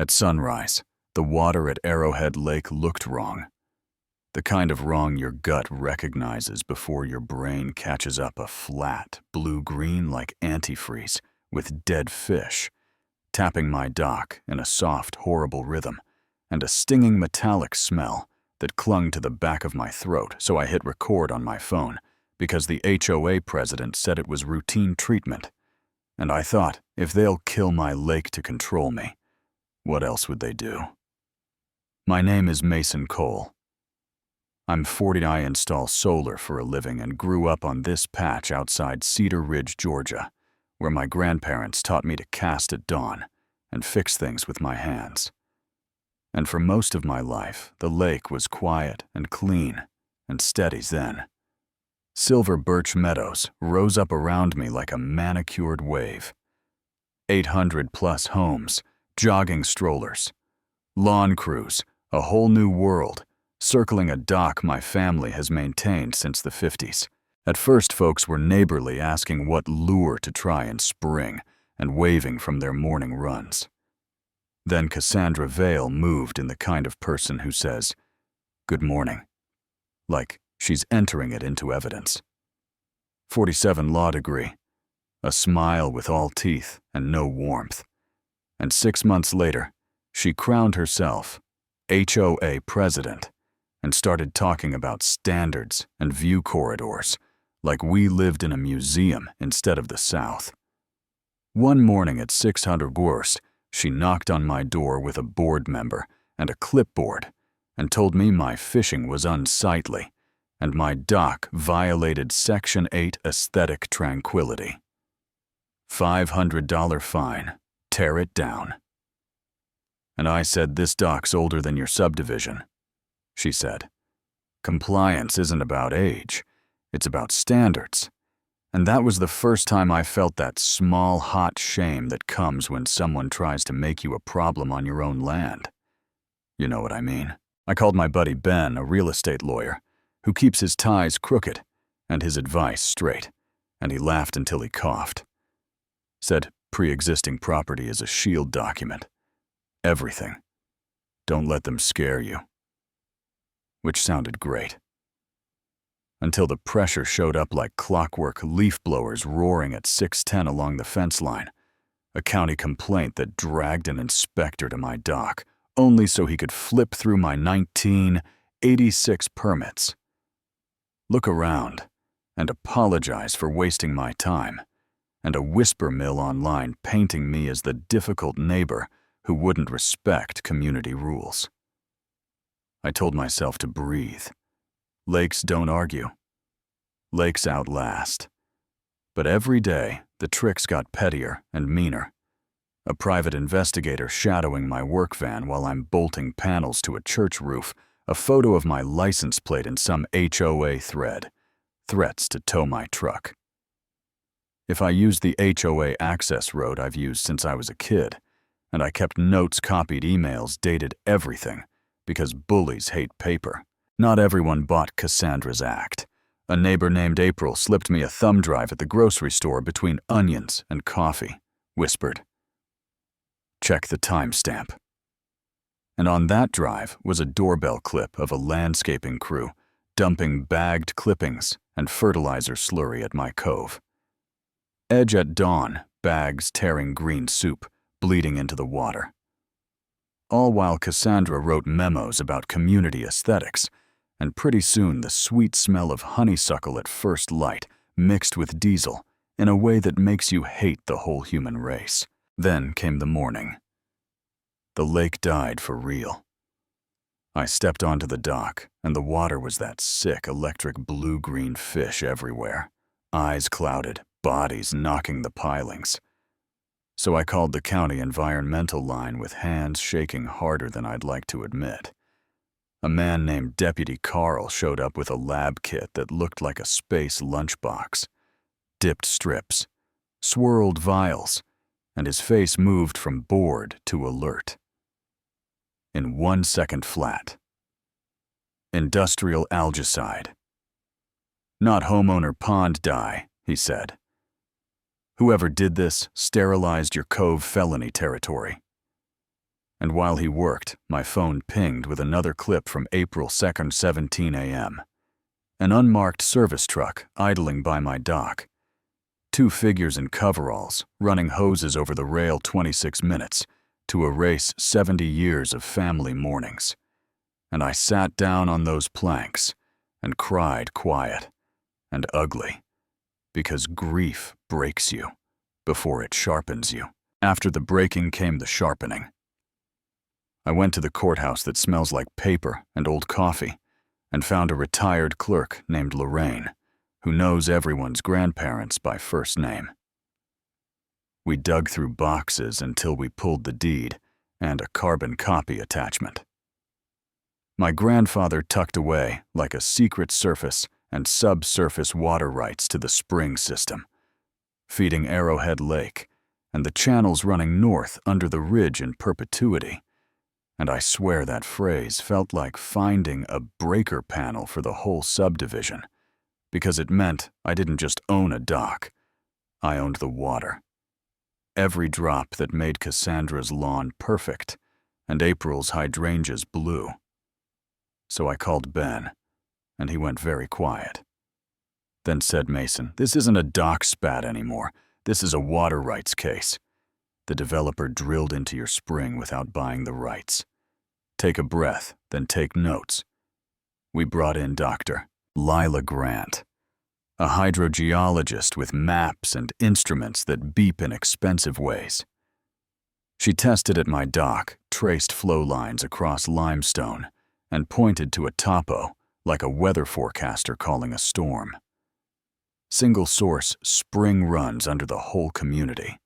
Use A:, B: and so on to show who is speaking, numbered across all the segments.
A: At sunrise, the water at Arrowhead Lake looked wrong. The kind of wrong your gut recognizes before your brain catches up a flat, blue-green like antifreeze with dead fish, tapping my dock in a soft, horrible rhythm, and a stinging metallic smell that clung to the back of my throat, so I hit record on my phone because the HOA president said it was routine treatment. And I thought, if they'll kill my lake to control me, what else would they do? My name is Mason Cole. I'm 40. I install solar for a living and grew up on this patch outside Cedar Ridge, Georgia, where my grandparents taught me to cast at dawn and fix things with my hands. And for most of my life, the lake was quiet and clean and steady zen. Silver birch meadows rose up around me like a manicured wave. 800+ homes, jogging strollers, lawn crews, a whole new world, circling a dock my family has maintained since the 50s. At first, folks were neighborly, asking what lure to try in spring and waving from their morning runs. Then Cassandra Vale moved in the kind of person who says, "Good morning," like she's entering it into evidence. 47 law degree, a smile with all teeth and no warmth. And 6 months later, she crowned herself HOA president and started talking about standards and view corridors, like we lived in a museum instead of the South. One morning at 600 worst, she knocked on my door with a board member and a clipboard and told me my fishing was unsightly and my dock violated Section 8 aesthetic tranquility. $500 fine, tear it down. And I said, "This dock's older than your subdivision." She said, "Compliance isn't about age, it's about standards." And that was the first time I felt that small, hot shame that comes when someone tries to make you a problem on your own land. You know what I mean? I called my buddy Ben, a real estate lawyer, who keeps his ties crooked and his advice straight, and he laughed until he coughed. Said, pre-existing property is a shield document. Everything. Don't let them scare you. Which sounded great. Until the pressure showed up like clockwork, leaf blowers roaring at 610 along the fence line, a county complaint that dragged an inspector to my dock, only so he could flip through my 1986 permits. Look around and apologize for wasting my time, and a whisper mill online painting me as the difficult neighbor who wouldn't respect community rules. I told myself to breathe. Lakes don't argue. Lakes outlast. But every day, the tricks got pettier and meaner. A private investigator shadowing my work van while I'm bolting panels to a church roof, a photo of my license plate in some HOA thread, threats to tow my truck. If I used the HOA access road I've used since I was a kid, and I kept notes, copied emails, dated everything, because bullies hate paper. Not everyone bought Cassandra's act. A neighbor named April slipped me a thumb drive at the grocery store between onions and coffee, whispered, "Check the timestamp." And on that drive was a doorbell clip of a landscaping crew dumping bagged clippings and fertilizer slurry at my cove. Edge at dawn, bags tearing green soup, bleeding into the water. All while Cassandra wrote memos about community aesthetics, and pretty soon the sweet smell of honeysuckle at first light mixed with diesel in a way that makes you hate the whole human race. Then came the morning. The lake died for real. I stepped onto the dock, and the water was that sick electric blue-green fish everywhere, eyes clouded, bodies knocking the pilings. So I called the county environmental line with hands shaking harder than I'd like to admit. A man named Deputy Carl showed up with a lab kit that looked like a space lunchbox. Dipped strips, swirled vials, and his face moved from bored to alert. In 1 second flat. Industrial algicide. Not homeowner pond dye, he said. Whoever did this sterilized your cove felony territory. and while he worked, my phone pinged with another clip from April 2nd, 17 a.m. An unmarked service truck idling by my dock. Two figures in coveralls running hoses over the rail 26 minutes to erase 70 years of family mornings. And I sat down on those planks and cried quiet and ugly, because grief breaks you before it sharpens you. After the breaking came the sharpening. I went to the courthouse that smells like paper and old coffee and found a retired clerk named Lorraine, who knows everyone's grandparents by first name. We dug through boxes until we pulled the deed and a carbon copy attachment. My grandfather tucked away like a secret surface and subsurface water rights to the spring system, feeding Arrowhead Lake and the channels running north under the ridge in perpetuity. And I swear that phrase felt like finding a breaker panel for the whole subdivision, because it meant I didn't just own a dock, I owned the water. Every drop that made Cassandra's lawn perfect and April's hydrangeas blue. So I called Ben, and he went very quiet. Then said Mason, "This isn't a dock spat anymore. This is a water rights case. The developer drilled into your spring without buying the rights. Take a breath, then take notes." We brought in Dr. Lila Grant, a hydrogeologist with maps and instruments that beep in expensive ways. She tested at my dock, traced flow lines across limestone, and pointed to a topo like a weather forecaster calling a storm. Single source spring runs under the whole community.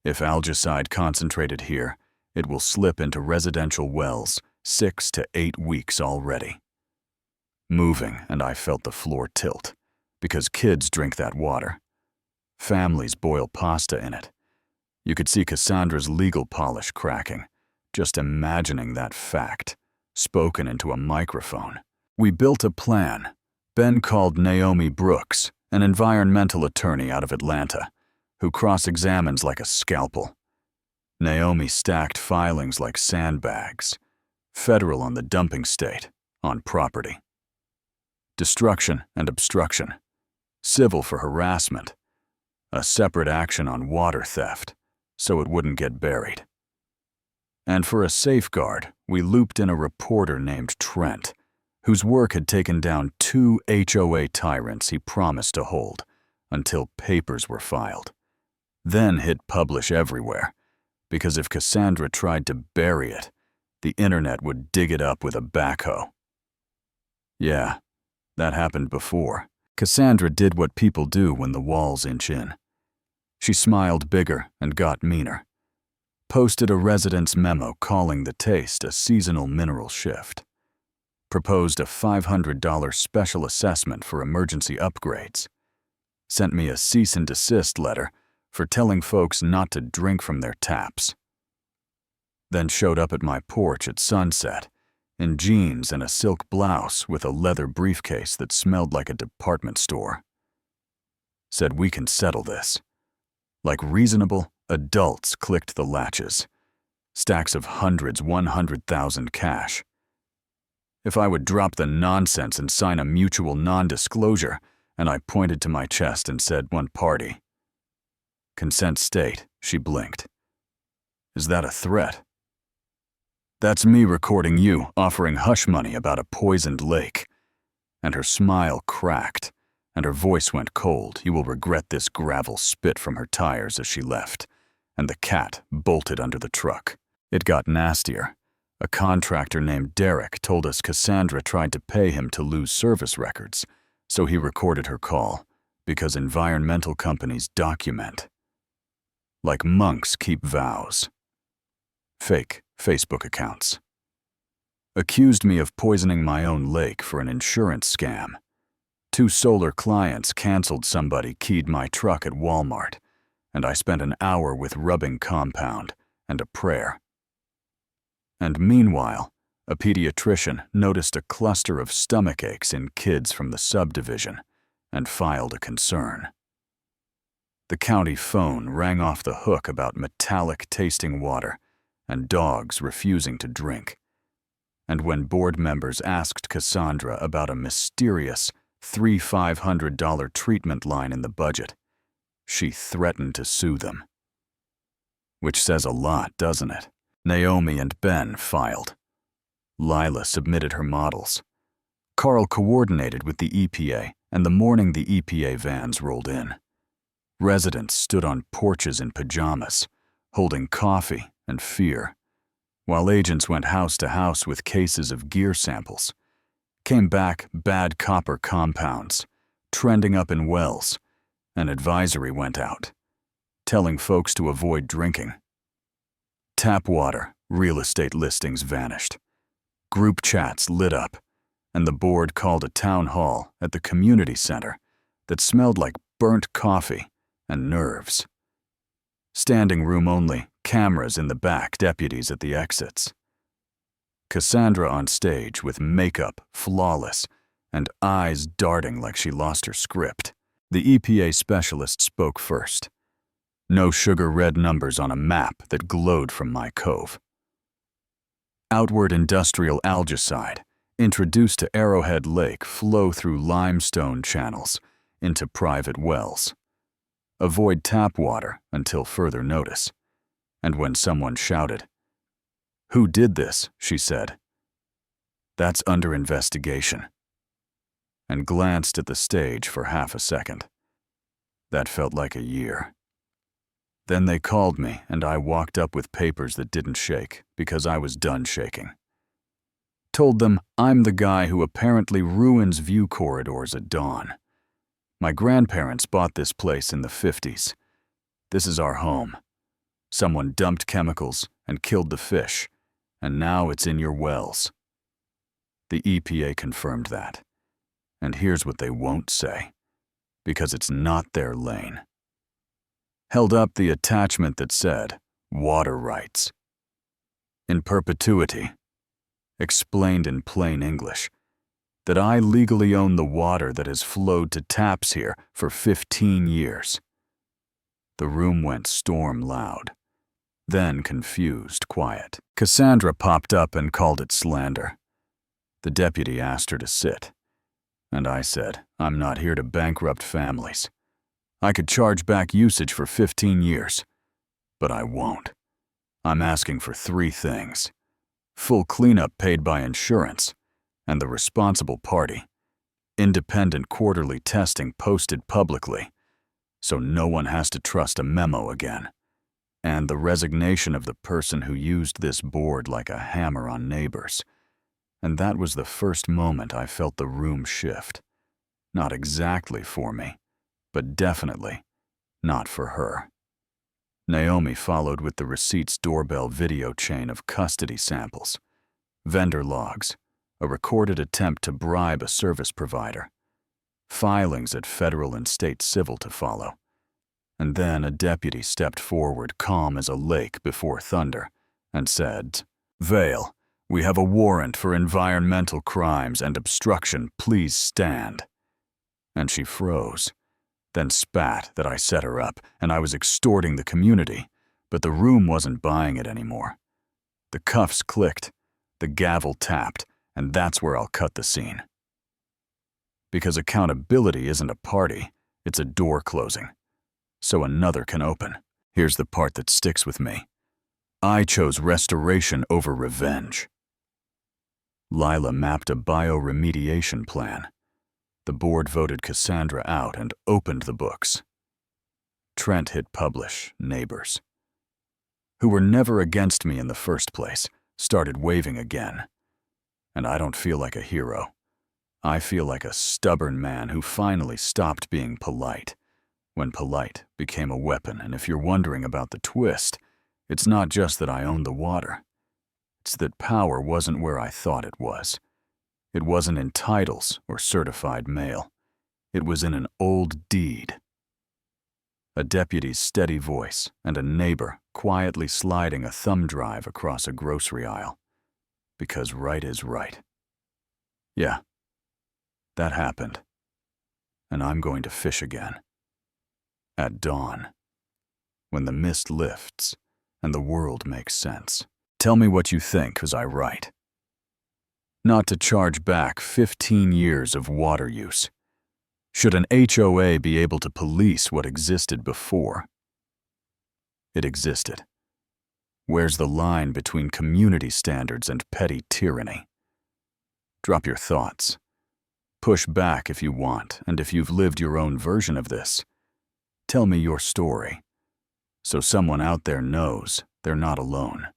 A: If algicide concentrated here, it will slip into residential wells 6 to 8 weeks already. Moving, and I felt the floor tilt, because kids drink that water. Families boil pasta in it. You could see Cassandra's legal polish cracking, just imagining that fact, spoken into a microphone. We built a plan. Ben called Naomi Brooks, an environmental attorney out of Atlanta, who cross-examines like a scalpel. Naomi stacked filings like sandbags, federal on the dumping state, on property. Destruction and obstruction, civil for harassment, a separate action on water theft, so it wouldn't get buried. And for a safeguard, we looped in a reporter named Trent, whose work had taken down 2 HOA tyrants he promised to hold until papers were filed. Then hit publish everywhere, because if Cassandra tried to bury it, the internet would dig it up with a backhoe. Yeah, that happened before. Cassandra did what people do when the walls inch in. She smiled bigger and got meaner. Posted a resident's memo calling the taste a seasonal mineral shift. Proposed a $500 special assessment for emergency upgrades. Sent me a cease and desist letter for telling folks not to drink from their taps. Then showed up at my porch at sunset, in jeans and a silk blouse with a leather briefcase that smelled like a department store. Said we can settle this. Like reasonable adults clicked the latches. Stacks of hundreds, 100,000 cash. If I would drop the nonsense and sign a mutual non-disclosure, and I pointed to my chest and said, "One party." "Consent state," she blinked. "Is that a threat?" "That's me recording you offering hush money about a poisoned lake." And her smile cracked, and her voice went cold. "You will regret this," gravel spit from her tires as she left, and the cat bolted under the truck. It got nastier. A contractor named Derek told us Cassandra tried to pay him to lose service records, so he recorded her call, because environmental companies document. Like monks keep vows. Fake Facebook accounts. Accused me of poisoning my own lake for an insurance scam. 2 solar clients canceled somebody keyed my truck at Walmart, and I spent an hour with rubbing compound and a prayer. And meanwhile, a pediatrician noticed a cluster of stomach aches in kids from the subdivision and filed a concern. The county phone rang off the hook about metallic tasting water and dogs refusing to drink. And when board members asked Cassandra about a mysterious $500 treatment line in the budget, she threatened to sue them. Which says a lot, doesn't it? Naomi and Ben filed. Lila submitted her models. Carl coordinated with the EPA, and the morning the EPA vans rolled in, residents stood on porches in pajamas, holding coffee and fear, while agents went house to house with cases of gear samples. Came back bad copper compounds, trending up in wells. An advisory went out, telling folks to avoid drinking. Tap water, real estate listings vanished. Group chats lit up, and the board called a town hall at the community center that smelled like burnt coffee and nerves. Standing room only, cameras in the back, deputies at the exits. Cassandra on stage with makeup flawless and eyes darting like she lost her script. The EPA specialist spoke first. No sugar red numbers on a map that glowed from my cove. Outward industrial algicide, introduced to Arrowhead Lake, flow through limestone channels into private wells. Avoid tap water until further notice. And when someone shouted, "Who did this?" she said, "That's under investigation," and glanced at the stage for half a second. That felt like a year. Then they called me, and I walked up with papers that didn't shake because I was done shaking. Told them I'm the guy who apparently ruins view corridors at dawn. My grandparents bought this place in the 50s. This is our home. Someone dumped chemicals and killed the fish, and now it's in your wells. The EPA confirmed that. And here's what they won't say, because it's not their lane. Held up the attachment that said, "Water rights." In perpetuity. Explained in plain English, that I legally own the water that has flowed to taps here for 15 years. The room went storm loud, then confused quiet. Cassandra popped up and called it slander. The deputy asked her to sit, and I said, I'm not here to bankrupt families. I could charge back usage for 15 years, but I won't. I'm asking for 3 things. Full cleanup paid by insurance, and the responsible party. Independent quarterly testing posted publicly, so no one has to trust a memo again. And the resignation of the person who used this board like a hammer on neighbors. And that was the first moment I felt the room shift. Not exactly for me, but definitely not for her. Naomi followed with the receipts doorbell video chain of custody samples, vendor logs, a recorded attempt to bribe a service provider, filings at federal and state civil to follow. And then a deputy stepped forward, calm as a lake before thunder, and said, "Vail, we have a warrant for environmental crimes and obstruction. Please stand." And she froze, then spat that I set her up and I was extorting the community, but the room wasn't buying it anymore. The cuffs clicked, the gavel tapped, and that's where I'll cut the scene. Because accountability isn't a party, it's a door closing, so another can open. Here's the part that sticks with me. I chose restoration over revenge. Lila mapped a bioremediation plan. The board voted Cassandra out and opened the books. Trent hit publish, neighbors, who were never against me in the first place, started waving again. And I don't feel like a hero. I feel like a stubborn man who finally stopped being polite, when polite became a weapon. And if you're wondering about the twist, it's not just that I owned the water. It's that power wasn't where I thought it was. It wasn't in titles or certified mail. It was in an old deed. A deputy's steady voice and a neighbor quietly sliding a thumb drive across a grocery aisle. Because right is right. Yeah, that happened. And I'm going to fish again. At dawn. When the mist lifts and the world makes sense. Tell me what you think as I write. Not to charge back 15 years of water use. Should an HOA be able to police what existed before? It existed. Where's the line between community standards and petty tyranny? Drop your thoughts. Push back if you want, and if you've lived your own version of this, tell me your story, so someone out there knows they're not alone.